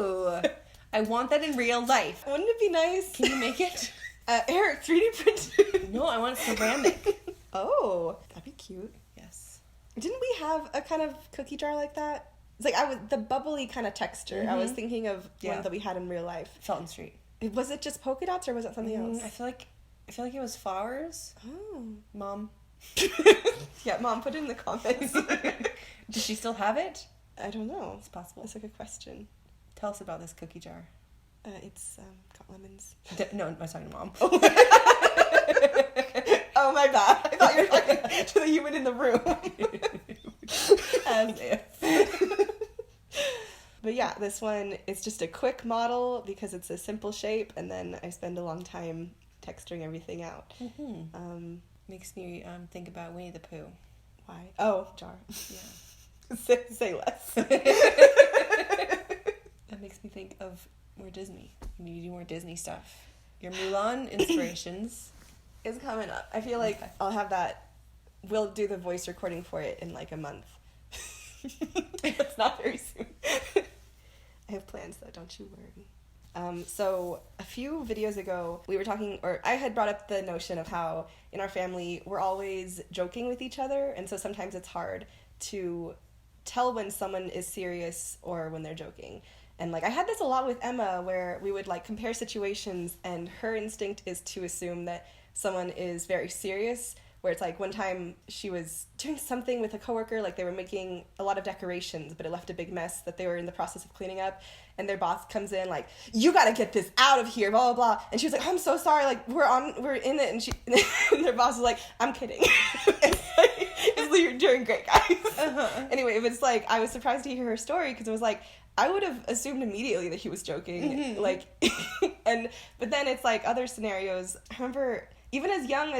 Ooh. I want that in real life. Wouldn't it be nice? Can you make it? Eric, 3D printed. No, I want ceramic. Oh, that'd be cute. Yes. Didn't we have a kind of cookie jar like that? It's like the bubbly kind of texture. Mm-hmm. I was thinking of one that we had in real life. Felton Street. Was it just polka dots or was it something else? I feel like it was flowers. Oh. Mom. Yeah, Mom, put it in the comments. Does she still have it? I don't know. It's possible. That's a good question. Tell us about this cookie jar. It's got lemons. No, I was talking to Mom. Oh, my bad. I thought you were talking to the human in the room. As if. But yeah, this one is just a quick model because it's a simple shape, and then I spend a long time texturing everything out. Mm-hmm. Makes me think about Winnie the Pooh. Why? Oh, jar. Yeah. Say less. That makes me think of more Disney. You need to do more Disney stuff. Your Mulan inspirations. Is coming up. I feel like I'll have that. We'll do the voice recording for it in like a month. It's not very soon. I have plans though, don't you worry. So a few videos ago, we were talking, or I had brought up the notion of how in our family we're always joking with each other, and so sometimes it's hard to tell when someone is serious or when they're joking. And like I had this a lot with Emma, where we would like compare situations, and her instinct is to assume that someone is very serious, where it's like one time she was doing something with a coworker, like they were making a lot of decorations, but it left a big mess that they were in the process of cleaning up, and their boss comes in like, you gotta get this out of here, blah, blah, blah. And she was like, oh, I'm so sorry, like we're in it, and their boss was like, I'm kidding. It's like, you're doing great, guys. Uh-huh. Anyway, it was like, I was surprised to hear her story, because it was like, I would have assumed immediately that he was joking. Mm-hmm. Like, but then it's like other scenarios. I remember even as young,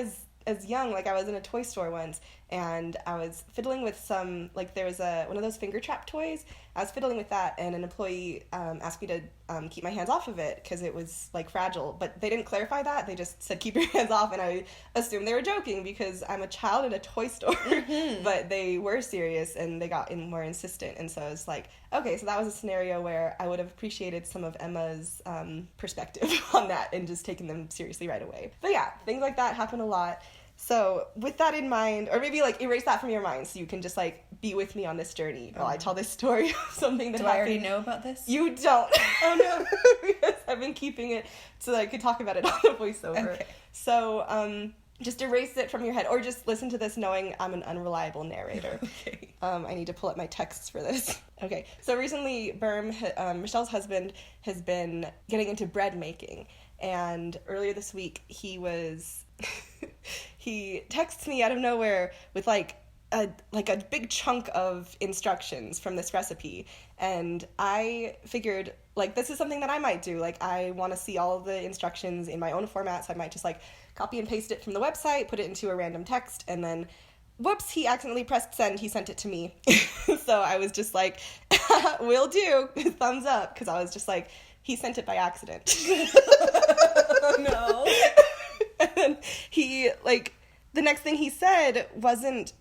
like I was in a toy store once, and I was fiddling with some, like there was one of those finger trap toys. I was fiddling with that, and an employee asked me to keep my hands off of it because it was like fragile, but they didn't clarify that. They just said keep your hands off, and I assumed they were joking because I'm a child in a toy store. Mm-hmm. But they were serious, and they got more insistent, and so I was like, okay, so that was a scenario where I would have appreciated some of Emma's perspective on that and just taken them seriously right away. But yeah, things like that happen a lot. So with that in mind, or maybe like erase that from your mind so you can just like be with me on this journey while I tell this story of something that happened. Do I already know about this? You don't. Oh no. Because I've been keeping it so that I could talk about it on the voiceover. Okay. So just erase it from your head, or just listen to this knowing I'm an unreliable narrator. Okay. I need to pull up my texts for this. Okay. So recently, Michelle's husband, has been getting into bread making. And earlier this week, he texts me out of nowhere with like a big chunk of instructions from this recipe. And I figured, like, this is something that I might do. Like, I want to see all of the instructions in my own format, so I might just like copy and paste it from the website, put it into a random text, and then whoops, he accidentally pressed send. He sent it to me. So I was just like, will do, thumbs up, because I was just like, he sent it by accident. Oh, no. And then he, like, the next thing he said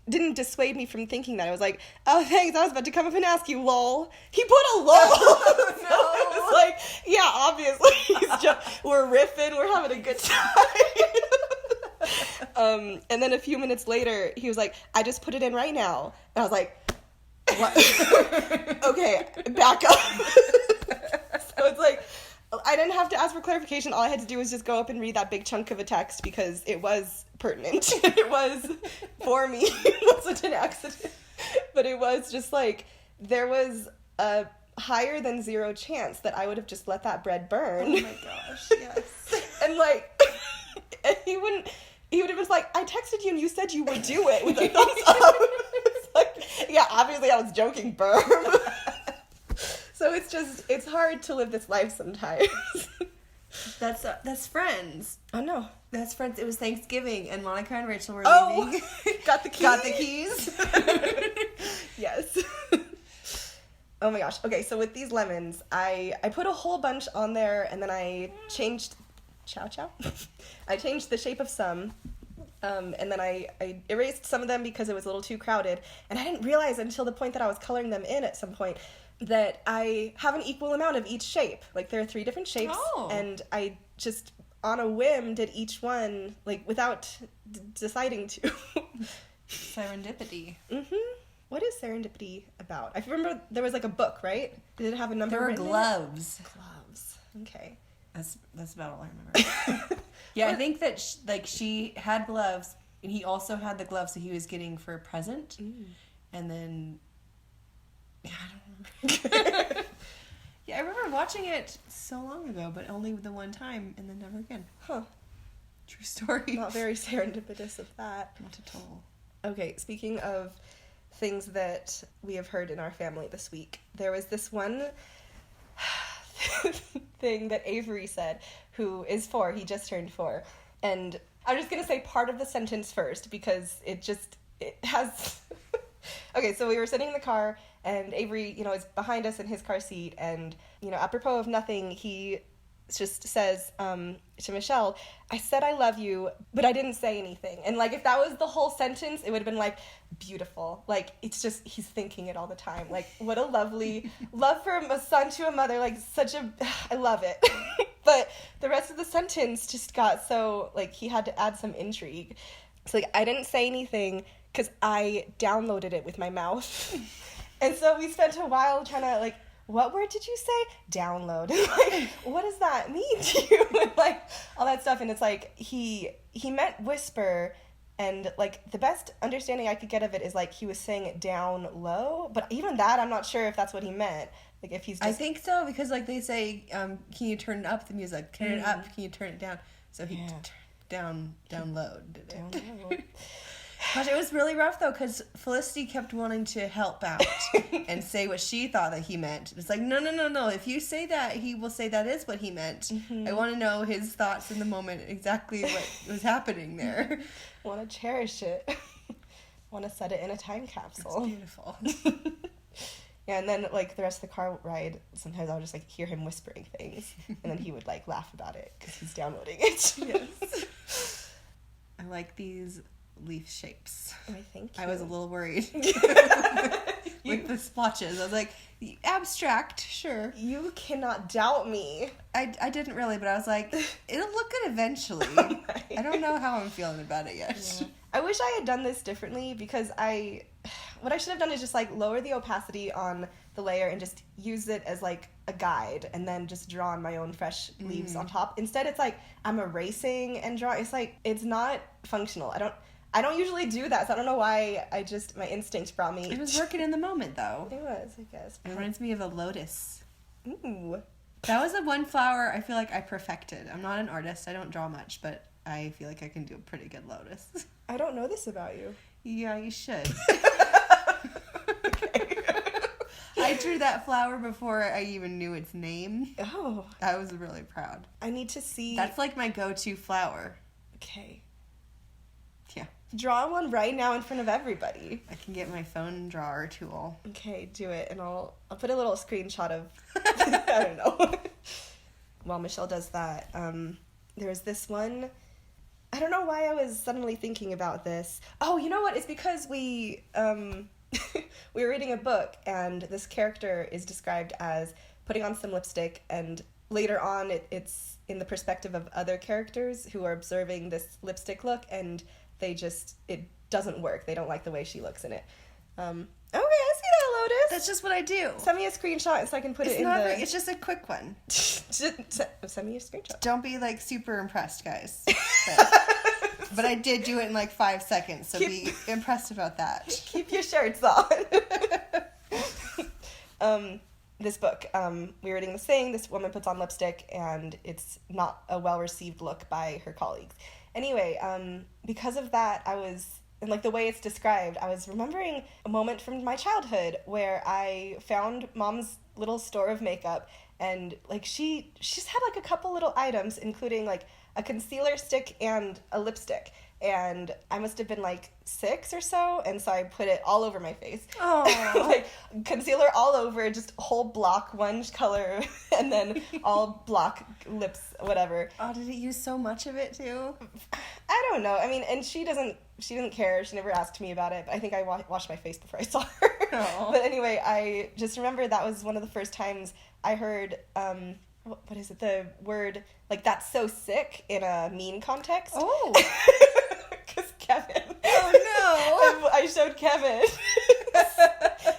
didn't dissuade me from thinking that. I was like, oh, thanks, I was about to come up and ask you, lol. He put a lol. Oh, no. So it was like, yeah, obviously, we're riffing, we're having a good time. And then a few minutes later, he was like, I just put it in right now. And I was like, what? Okay, back up. So it's like, I didn't have to ask for clarification. All I had to do was just go up and read that big chunk of a text because it was pertinent. It was for me. It wasn't an accident. But it was just like, there was a higher than zero chance that I would have just let that bread burn. Oh my gosh, yes. And like, and he would have been like, I texted you and you said you would do it with a thumbs up. It's like, yeah, obviously I was joking, Burm. So it's hard to live this life sometimes. That's Friends. Oh no. That's Friends. It was Thanksgiving and Monica and Rachel were leaving. Got the keys. Got the keys. Yes. Oh my gosh. Okay, so with these lemons, I put a whole bunch on there, and then I changed I changed the shape of some. And then I erased some of them because it was a little too crowded. And I didn't realize until the point that I was coloring them in at some point that I have an equal amount of each shape. Like, there are 3 different shapes, and I just, on a whim, did each one, like, without deciding to. Serendipity. Mm-hmm. What is serendipity about? I remember there was, like, a book, right? Did it have a number? There were gloves. Gloves. Okay. That's about all I remember. Yeah, I think that she had gloves, and he also had the gloves that he was getting for a present. And then, I don't remember. Yeah, I remember watching it so long ago, but only the one time, and then never again. Huh. True story. Not very serendipitous of that. Not at all. Okay, speaking of things that we have heard in our family this week, there was this one thing that Avery said, who is 4, he just turned 4, and I'm just gonna say part of the sentence first, because it has... Okay, so we were sitting in the car, and Avery, is behind us in his car seat, and, apropos of nothing, he just says to Michelle, I said I love you, but I didn't say anything. And, like, if that was the whole sentence, it would have been, like, beautiful. Like, it's just, he's thinking it all the time. Like, what a lovely love from a son to a mother. Like, I love it. But the rest of the sentence just got so, like, he had to add some intrigue. So, like, I didn't say anything because I downloaded it with my mouth. And so we spent a while trying to, like, what word did you say? Download. And, like, what does that mean to you? And, like, all that stuff. And it's like, he meant whisper, and, like, the best understanding I could get of it is, like, he was saying it down low. But even that, I'm not sure if that's what he meant. Like, if he's just... I think so, because, like, they say, can you turn up the music? Turn it up, can you turn it down? So he download did it. Download. Gosh, it was really rough, though, because Felicity kept wanting to help out and say what she thought that he meant. It's like, no. If you say that, he will say that is what he meant. Mm-hmm. I want to know his thoughts in the moment, exactly what was happening there. I want to cherish it. I want to set it in a time capsule. It's beautiful. Yeah, and then, like, the rest of the car ride, sometimes I would just, like, hear him whispering things, and then he would, like, laugh about it, because he's downloading it. Yes. I like these leaf shapes. I think I was a little worried with the splotches. I was like, abstract, sure. You cannot doubt me. I didn't really, but I was like, it'll look good eventually. Right. I don't know how I'm feeling about it yet. Yeah. I wish I had done this differently, because what I should have done is just, like, lower the opacity on the layer and just use it as, like, a guide, and then just draw on my own fresh leaves on top. Instead, it's like I'm erasing and drawing. It's like, it's not functional. I don't usually do that, so I don't know why my instinct brought me. It was working in the moment, though. It was, I guess. It reminds me of a lotus. Ooh. That was the one flower I feel like I perfected. I'm not an artist. I don't draw much, but I feel like I can do a pretty good lotus. I don't know this about you. Yeah, you should. I drew that flower before I even knew its name. Oh. I was really proud. I need to see. That's like my go-to flower. Okay. Yeah. Draw one right now in front of everybody. I can get my phone drawer tool. Okay, do it, and I'll put a little screenshot of I don't know. While Michelle does that, there's this one. I don't know why I was suddenly thinking about this. Oh, you know what? It's because we were reading a book, and this character is described as putting on some lipstick, and later on it's in the perspective of other characters who are observing this lipstick look, and it doesn't work. They don't like the way she looks in it. Okay, I see that, Lotus. That's just what I do. Send me a screenshot so I can put it in the... It's just a quick one. Send me a screenshot. Don't be, like, super impressed, guys. But I did do it in, like, 5 seconds, so be impressed about that. Keep your shirts on. This book, we were reading this thing, this woman puts on lipstick, and it's not a well-received look by her colleagues. Anyway, because of that, and like the way it's described, I was remembering a moment from my childhood where I found Mom's little store of makeup, and like she just had like a couple little items, including like a concealer stick and a lipstick. And I must have been like 6 or so, and so I put it all over my face. Oh, like concealer all over, just whole block, one color, and then all block lips, whatever. Oh, did it use so much of it too? I don't know. I mean, and she didn't care. She never asked me about it. But I think I washed my face before I saw her. But anyway, I just remember that was one of the first times I heard, what is it, the word, like, that's so sick in a mean context. Oh. Because Kevin. Oh, no. I showed Kevin.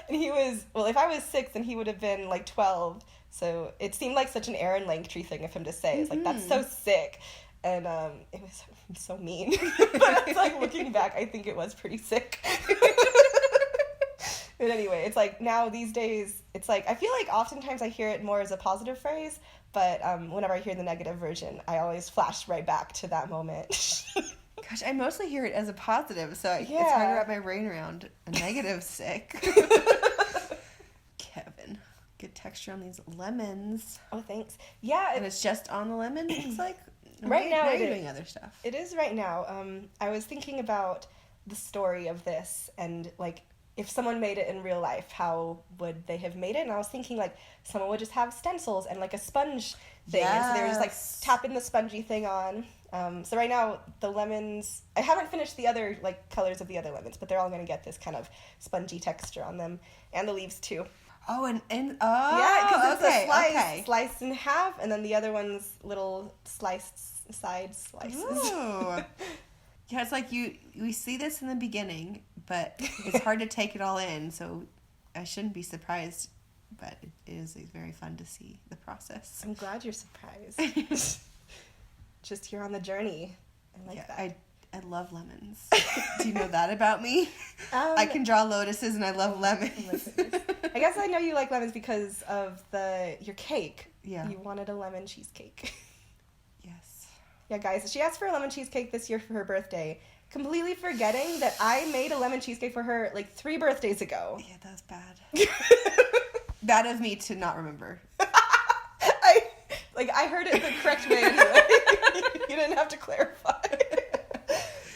And he was, well, if I was 6, then he would have been, like, 12. So it seemed like such an Aaron Langtree thing of him to say. It's like, that's so sick. And it was so mean. But it's like, looking back, I think it was pretty sick. But anyway, it's like, now these days, it's like, I feel like oftentimes I hear it more as a positive phrase, but whenever I hear the negative version, I always flash right back to that moment. Gosh, I mostly hear it as a positive, so it's hard to wrap my brain around a negative sick. Kevin. Good texture on these lemons. Oh, thanks. Yeah. And it's just on the lemon, it looks like? Right now you're doing other stuff. It is right now. I was thinking about the story of this and, like, if someone made it in real life, how would they have made it? And I was thinking, like, someone would just have stencils and, like, a sponge thing. Yes. And so they were just, like, tapping the spongy thing on. So right now, the lemons, I haven't finished the other, like, colors of the other lemons, but they're all going to get this kind of spongy texture on them. And the leaves, too. Oh, and yeah, because it's a sliced in half, and then the other one's little sliced side slices. Ooh. Yeah, it's like we see this in the beginning, but it's hard to take it all in, so I shouldn't be surprised, but it is very fun to see the process. I'm glad you're surprised. Just here on the journey. I like that. I love lemons. Do you know that about me? I can draw lotuses and I love lemons. I guess I know you like lemons because of your cake. Yeah. You wanted a lemon cheesecake. Yes. Yeah, guys, she asked for a lemon cheesecake this year for her birthday, completely forgetting that I made a lemon cheesecake for her like 3 birthdays ago. Yeah, that was bad. Bad of me to not remember. I heard it the correct way anyway. You didn't have to clarify.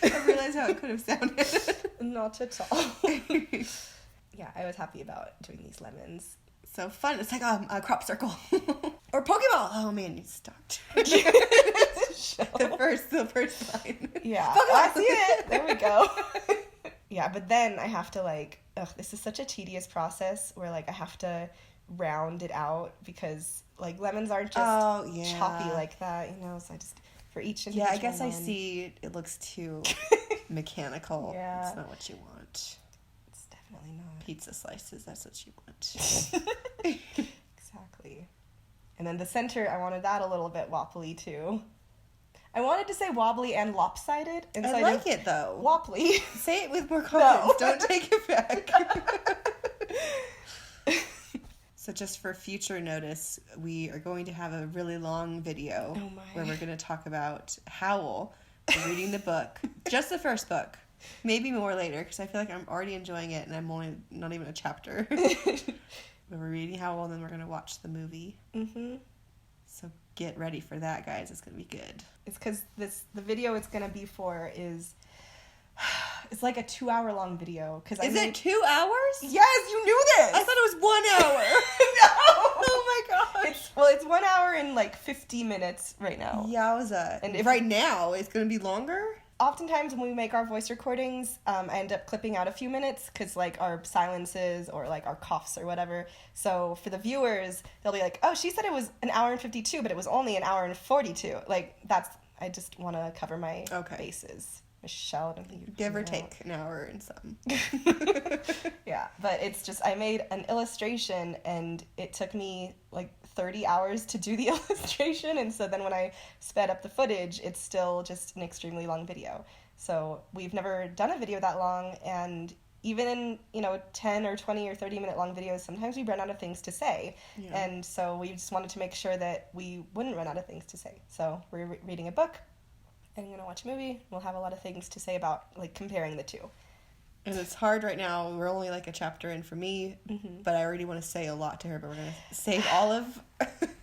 I realized how it could have sounded. Not at all. Yeah, I was happy about doing these lemons. So fun. It's like a crop circle. Or Pokeball. Oh man, you stopped. the first line. Yeah. Pokeball. I see it. There we go. Yeah, but then I have to this is such a tedious process where I have to round it out because lemons aren't just choppy like that, so I just for each individual I guess one. I see it looks too mechanical. Yeah. It's not what you want. It's definitely not. Pizza slices, that's what you want. Exactly. And then the center, I wanted that a little bit wobbly too. I wanted to say wobbly and lopsided. I like it though. Wobbly. Say it with more confidence. No. Don't take it back. So just for future notice, we are going to have a really long video where we're going to talk about Howl, reading the book, just the first book, maybe more later, because I feel like I'm already enjoying it and I'm only not even a chapter. We're reading Howl and then we're going to watch the movie. Mm-hmm. So get ready for that, guys. It's going to be good. It's because the video it's going to be for is... It's like a 2-hour-long video. Is it 2 hours? Yes, you knew this! I thought it was 1 hour. No! Oh my gosh. It's 1 hour and 50 minutes right now. Yowza. And right now, it's going to be longer? Oftentimes when we make our voice recordings, I end up clipping out a few minutes because our silences or our coughs or whatever. So for the viewers, they'll be like, oh, she said it was 1 hour and 52, but it was only 1 hour and 42. I just want to cover my bases. Michelle, I don't think you give or take an hour and some. Yeah, but it's just I made an illustration and it took me 30 hours to do the illustration, and so then when I sped up the footage, it's still just an extremely long video. So we've never done a video that long, and even in 10 or 20 or 30 minute long videos, sometimes we run out of things to say. Yeah. And so we just wanted to make sure that we wouldn't run out of things to say. So we're reading a book. I'm going to watch a movie. We'll have a lot of things to say about, comparing the two. And it's hard right now. We're only, a chapter in for me, but I already want to say a lot to her, but we're going to save all of...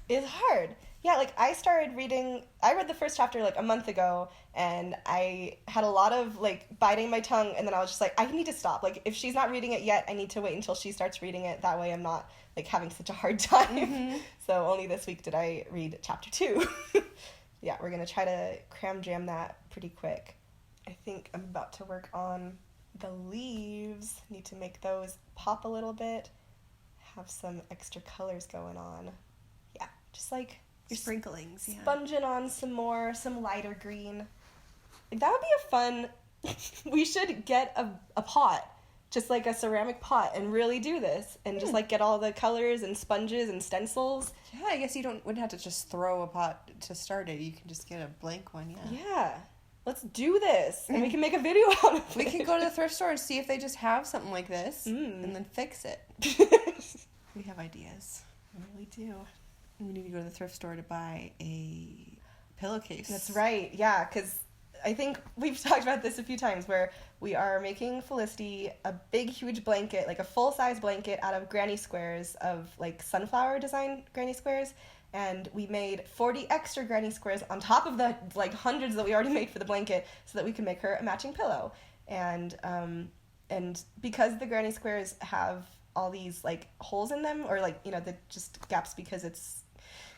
It's hard. Yeah, I read the first chapter, a month ago, and I had a lot of, biting my tongue, and then I was just I need to stop. If she's not reading it yet, I need to wait until she starts reading it. That way I'm not, having such a hard time. Mm-hmm. So only this week did I read chapter 2. Yeah, we're going to try to cram jam that pretty quick. I think I'm about to work on the leaves, need to make those pop a little bit, have some extra colors going on. Yeah, just like your sprinklings, yeah. Sponging on some lighter green. Like, that would be a fun, we should get a pot, just like a ceramic pot, and really do this, and just like get all the colors and sponges and stencils. Yeah, I guess you wouldn't have to just throw a pot to start it. You can just get a blank one, yeah. Yeah. Let's do this, and we can make a video out of it. We can go to the thrift store and see if they just have something like this, and then fix it. We have ideas. We really do. We need to go to the thrift store to buy a pillowcase. That's right, yeah, because I think we've talked about this a few times, where we are making Felicity a big, huge blanket, like a full-size blanket out of granny squares, of like sunflower design granny squares. And we made 40 extra granny squares on top of the like hundreds that we already made for the blanket, so that we can make her a matching pillow. And because the granny squares have all these like holes in them, or like, you know, the just gaps because it's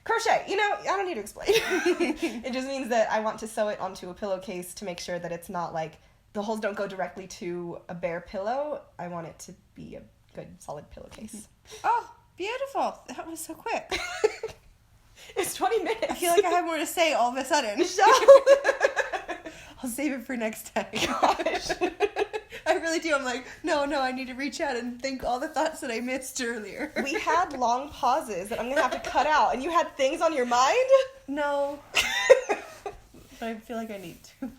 crochet, you know, I don't need to explain. It just means that I want to sew it onto a pillowcase to make sure that it's not like the holes don't go directly to a bare pillow. I want it to be a good solid pillowcase. Oh, beautiful. That was so quick. It's 20 minutes. I feel like I have more to say all of a sudden. I'll save it for next time. Gosh. I really do. I'm like, no, I need to reach out and think all the thoughts that I missed earlier. We had long pauses that I'm going to have to cut out, and you had things on your mind? No. But I feel like I need to.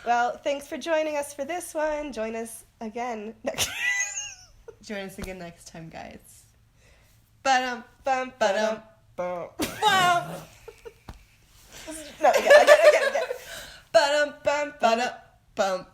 Well, thanks for joining us for this one. Join us again next Join us again next time, guys. Ba-dum, bum, ba-dum. Bum. No, again. Ba-dum, bum, ba-dum, bum.